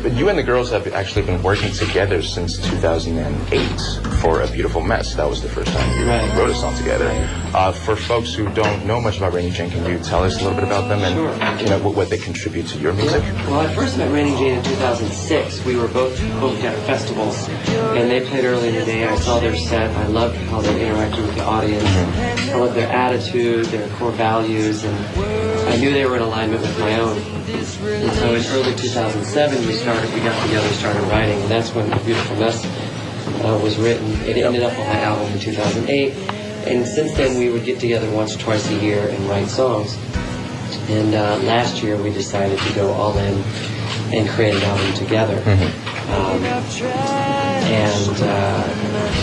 But you and the girls have actually been working together since 2008 for A Beautiful Mess. That was the first time you wrote a song together. For folks who don't know much about Raining Jane, can you tell us a little bit about them and what they contribute to your music? Well, I first met Raining Jane in 2006. We were both at festivals, and they played early in the day. I saw their set. I loved how they interacted with the audience. I loved their attitude, their core values, and I knew they were in alignment with my own. And so in early 2007, we got together, started writing, and that's when A Beautiful Mess was written. It ended up on my album in 2008, and since then we would get together once or twice a year and write songs. And last year we decided to go all in and create an album together.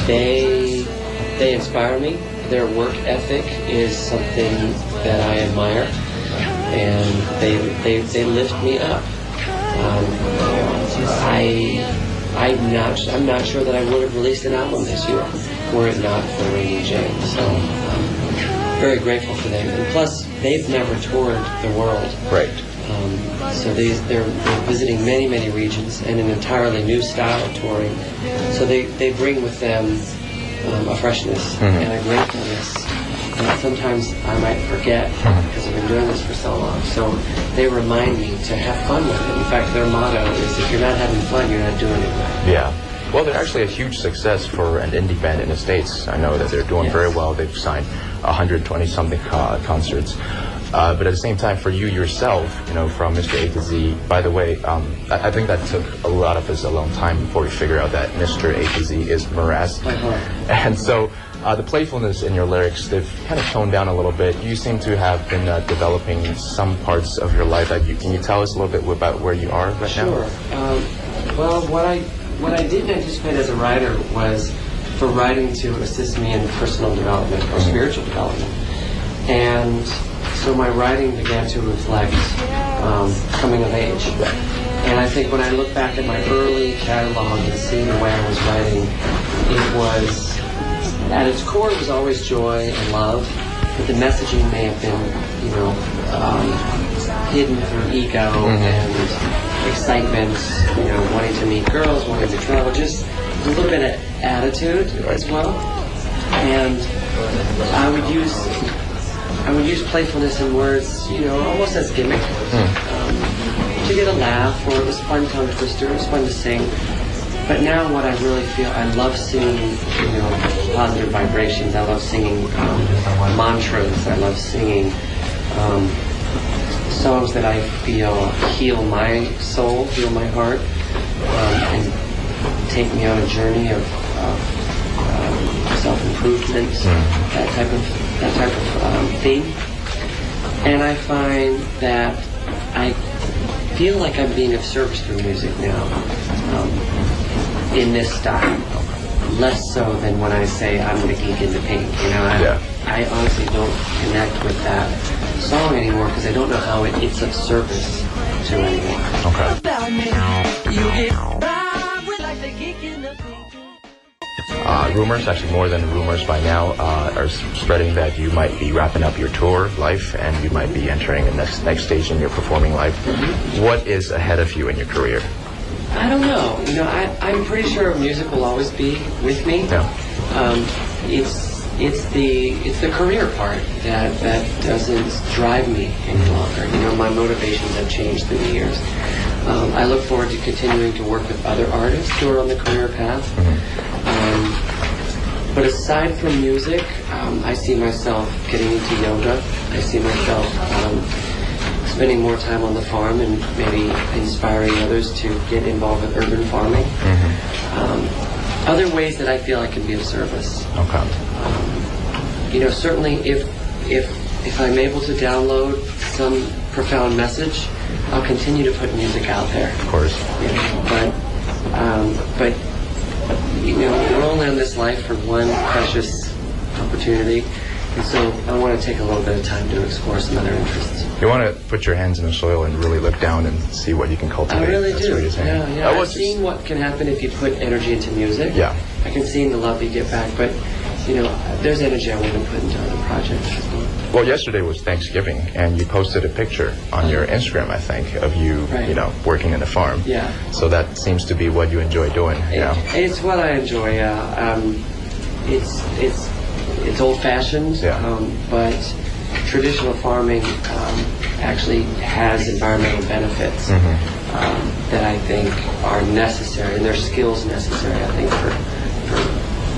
They inspire me. Their work ethic is something that I admire, and they lift me up. I'm not sure that I would have released an album this year were it not for Raining Jane. So very grateful for them. And plus, they've never toured the world. Right. So they're visiting many, many regions and an entirely new style of touring. So they bring with them a freshness and a gratefulness that sometimes I might forget because I've been doing this for so long. So they remind me to have fun with it. In fact, their motto is, if you're not having fun, you're not doing it right. Yeah. Well, they're actually a huge success for an indie band in the States. I know that they're doing very well. They've signed 120-something concerts. But at the same time, for you yourself, from Mr. A to Z, by the way, I think that took a lot of us a long time before we figured out that Mr. A to Z is Mraz. And so the playfulness in your lyrics, they've kind of toned down a little bit. You seem to have been developing some parts of your life. Can you tell us a little bit about where you are right now? Sure. Well, what I didn't anticipate as a writer was for writing to assist me in personal development or spiritual development. And so my writing began to reflect coming of age. And I think when I look back at my early catalog and see the way I was writing, it was, at its core, it was always joy and love, but the messaging may have been, hidden through ego and excitement, wanting to meet girls, wanting to travel, just a little bit of attitude as well. And I would use playfulness in words, almost as gimmick, to get a laugh, or it was fun tongue twister, it was fun to sing. But now what I really feel, I love singing, positive vibrations. I love singing mantras. I love singing songs that I feel heal my soul, heal my heart, and take me on a journey of self-improvement, that type of theme. And I find that I feel like I'm being of service through music now, in this style. Less so than when I say I'm going to geek into pink. I honestly don't connect with that song anymore because I don't know how it's of service to anyone. Okay. Rumors, actually more than rumors by now, are spreading that you might be wrapping up your tour life and you might be entering the next stage in your performing life. What is ahead of you in your career? I don't know. I'm pretty sure music will always be with me. Yeah. It's the career part that doesn't drive me any longer. My motivations have changed through the years. I look forward to continuing to work with other artists who are on the career path. But aside from music, I see myself getting into yoga. I see myself spending more time on the farm and maybe inspiring others to get involved with urban farming. Other ways that I feel I can be of service. Okay. Certainly if I'm able to download some profound message, I'll continue to put music out there. Of course. But we're only on this life for one precious opportunity, and so I want to take a little bit of time to explore some other interests. You want to put your hands in the soil and really look down and see what you can cultivate. I really That's do. What you're saying. Yeah. I've seen what can happen if you put energy into music. Yeah. I can see the love you get back, but there's energy I want to put into other projects as well. Well, yesterday was Thanksgiving, and you posted a picture on your Instagram, I think, of you, Right. you know, working in a farm. Yeah. So that seems to be what you enjoy doing, you know? It's what I enjoy. It's old-fashioned, Yeah. but traditional farming actually has environmental benefits that I think are necessary, and there's skills necessary, I think, for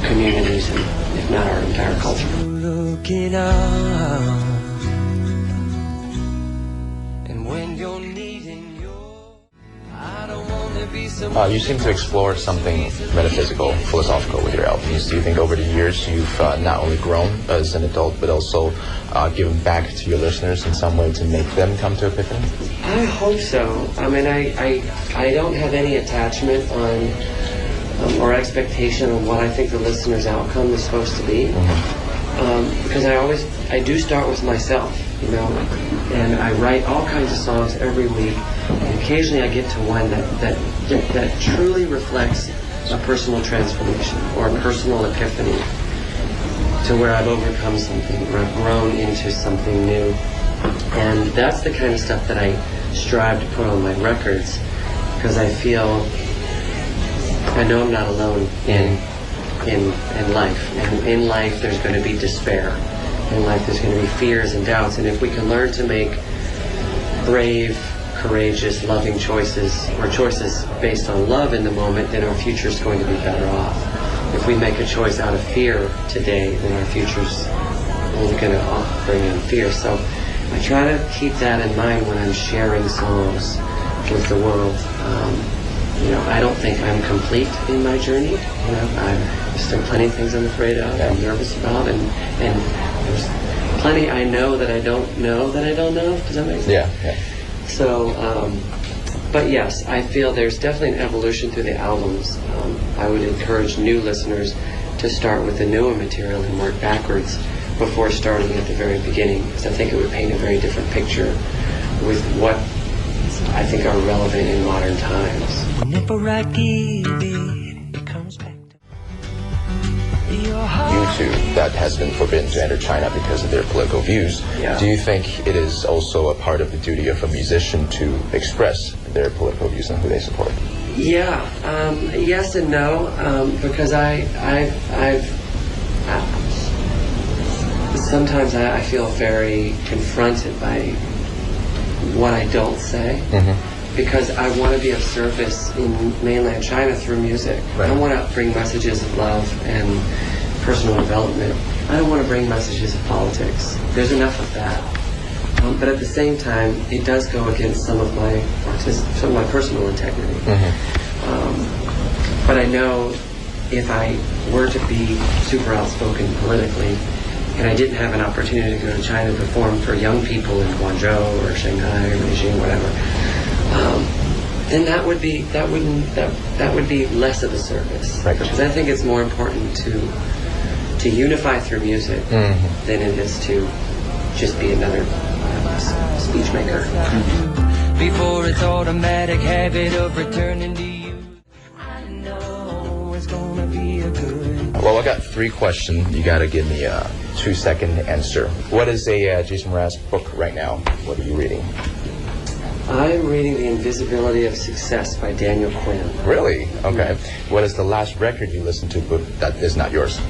communities and, if not our entire culture. Looking up, and when you're needing I don't want to be You seem to explore something metaphysical, philosophical with your albums. Do you think over the years you've not only grown as an adult, but also given back to your listeners in some way to make them come to epiphany? I hope so. I mean, I don't have any attachment on or expectation on what I think the listener's outcome is supposed to be. Because I do start with myself, you know, and I write all kinds of songs every week, and occasionally I get to one that truly reflects a personal transformation or a personal epiphany to where I've overcome something or I've grown into something new. And that's the kind of stuff that I strive to put on my records, because I know I'm not alone in life. And in life there's going to be despair. In life there's going to be fears and doubts. And if we can learn to make brave, courageous, loving choices, or choices based on love in the moment, then our future is going to be better off. If we make a choice out of fear today, then our future's only going to bring in fear. So I try to keep that in mind when I'm sharing songs with the world. You know, I don't think I'm complete in my journey. You know, there's still plenty of things I'm afraid of, I'm nervous about, and there's plenty I know that I don't know that I don't know. Does that make sense? Yeah. So, but yes, I feel there's definitely an evolution through the albums. I would encourage new listeners to start with the newer material and work backwards before starting at the very beginning, because I think it would paint a very different picture with what I think are relevant in modern times. Whenever I give it comes back to YouTube, that has been forbidden to enter China because of their political views. Yeah. Do you think it is also a part of the duty of a musician to express their political views and who they support? Yeah, yes and no, because sometimes I feel very confronted by what I don't say, because I want to be of service in mainland China through music. Right. I want to bring messages of love and personal development. I don't want to bring messages of politics. There's enough of that. But at the same time, it does go against some of my personal integrity. But I know if I were to be super outspoken politically, and I didn't have an opportunity to go to China to perform for young people in Guangzhou or Shanghai or Beijing, whatever, then that would be less of a service. Right. Because I think it's more important to unify through music than it is to just be another speech maker. Before it's automatic habit of returning to you, I know it's gonna be a good. Well, I got 3 questions. You got to give me a 2-second answer. What is a Jason Mraz book right now? What are you reading? I'm reading The Invisibility of Success by Daniel Quinn. Really? Okay. What is the last record you listened to but that is not yours?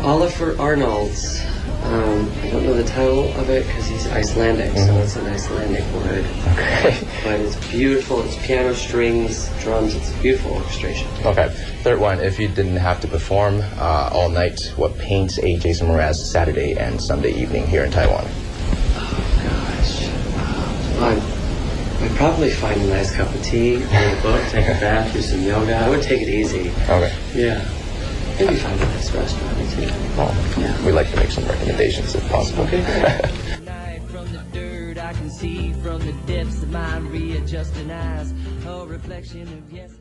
Oliver Arnold's. I don't know the title of it because he's Icelandic, so it's an Icelandic word. Okay. But it's beautiful. It's piano, strings, drums. It's a beautiful orchestration. Okay. 3rd one, if you didn't have to perform all night, what paints a Jason Mraz Saturday and Sunday evening here in Taiwan? Oh, gosh. I'd probably find a nice cup of tea, read a book, take a bath, do some yoga. I would take it easy. Okay. Yeah. Maybe find a nice restaurant or two. Oh, Yeah. we'd like to make some recommendations if possible. Okay. From the dirt, I can see from the depths of my readjusting eyes a reflection of yes.